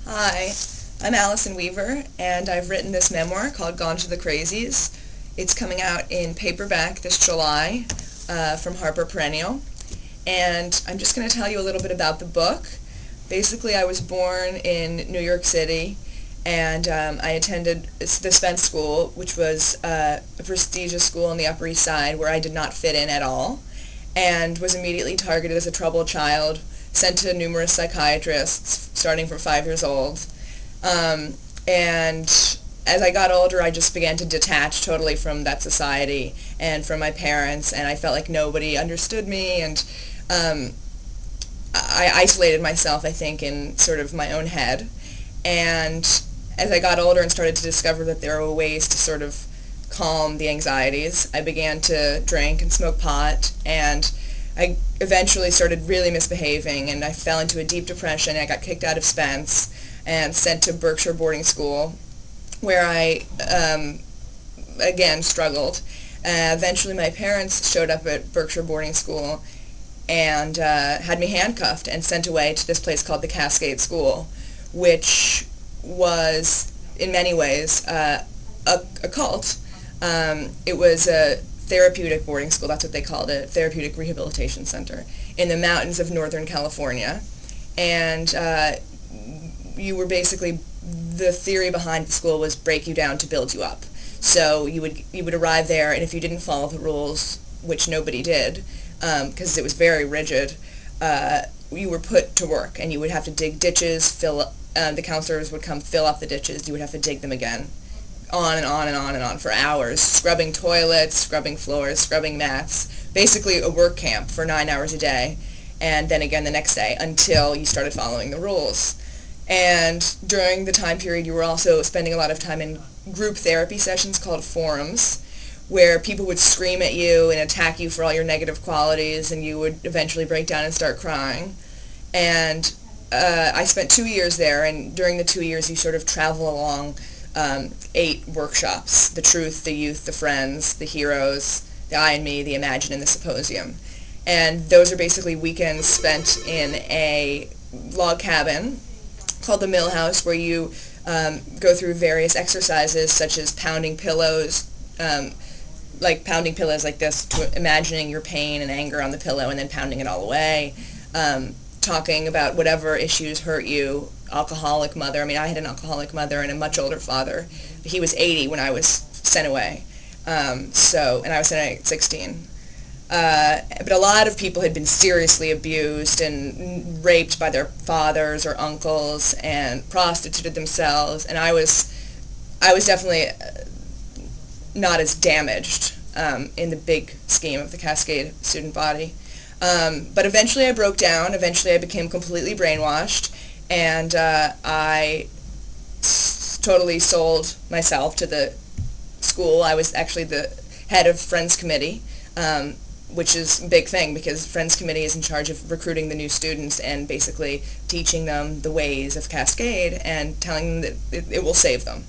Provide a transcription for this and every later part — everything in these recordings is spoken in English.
Hi, I'm Alison Weaver, and I've written this memoir called Gone to the Crazies. It's coming out in paperback this July from Harper Perennial, and I'm just going to tell you a little bit about the book. Basically, I was born in New York City, and I attended the Spence School, which was a prestigious school on the Upper East Side where I did not fit in at all, and was immediately targeted as a troubled child, sent to numerous psychiatrists starting from 5 years old. And as I got older, I just began to detach totally from that society and from my parents, and I felt like nobody understood me, and I isolated myself, I think, in sort of my own head. And as I got older and started to discover that there were ways to sort of calm the anxieties, I began to drink and smoke pot, and I eventually started really misbehaving, and I fell into a deep depression. I got kicked out of Spence and sent to Berkshire boarding school, where I, again, struggled. Eventually my parents showed up at Berkshire boarding school and had me handcuffed and sent away to this place called the Cascade School, which was, in many ways, a cult. It was a therapeutic boarding school, that's what they called it, therapeutic rehabilitation center, in the mountains of Northern California. And you were basically, the theory behind the school was break you down to build you up. So you would arrive there, and if you didn't follow the rules, which nobody did, because it was very rigid, you were put to work, and you would have to dig ditches, the counselors would come fill up the ditches, you would have to dig them again. On and on and on and on for hours, scrubbing toilets, scrubbing floors, scrubbing mats, basically a work camp for 9 hours a day, and then again the next day until you started following the rules. And during the time period, you were also spending a lot of time in group therapy sessions called forums, where people would scream at you and attack you for all your negative qualities, and you would eventually break down and start crying. And I spent 2 years there, and during the 2 years you sort of travel along 8 workshops: the truth, the youth, the friends, the heroes, the I and me, the imagine, and the symposium. And those are basically weekends spent in a log cabin called the Mill House, where you go through various exercises such as pounding pillows, like this, to imagining your pain and anger on the pillow and then pounding it all away, talking about whatever issues hurt you. Alcoholic mother. I mean, I had an alcoholic mother and a much older father. He was 80 when I was sent away. And I was sent away at 16. But a lot of people had been seriously abused and raped by their fathers or uncles and prostituted themselves, and I was definitely not as damaged in the big scheme of the Cascade student body. But eventually I broke down. Eventually I became completely brainwashed, and I totally sold myself to the school. I was actually the head of Friends Committee, which is a big thing because Friends Committee is in charge of recruiting the new students and basically teaching them the ways of Cascade and telling them that it will save them.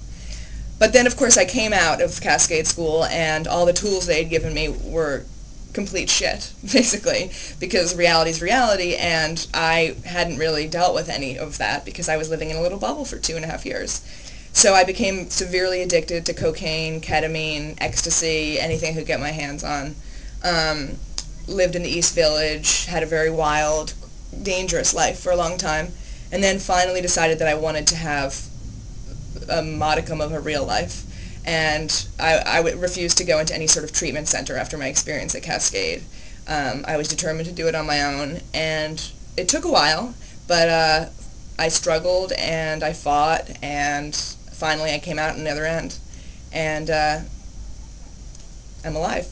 But then, of course, I came out of Cascade School, and all the tools they had given me were complete shit, basically, because reality's reality, and I hadn't really dealt with any of that because I was living in a little bubble for 2.5 years. So I became severely addicted to cocaine, ketamine, ecstasy, anything I could get my hands on. Lived in the East Village, had a very wild, dangerous life for a long time, and then finally decided that I wanted to have a modicum of a real life. And I refused to go into any sort of treatment center after my experience at Cascade. I was determined to do it on my own, and it took a while, but I struggled and I fought, and finally I came out on the other end, and I'm alive.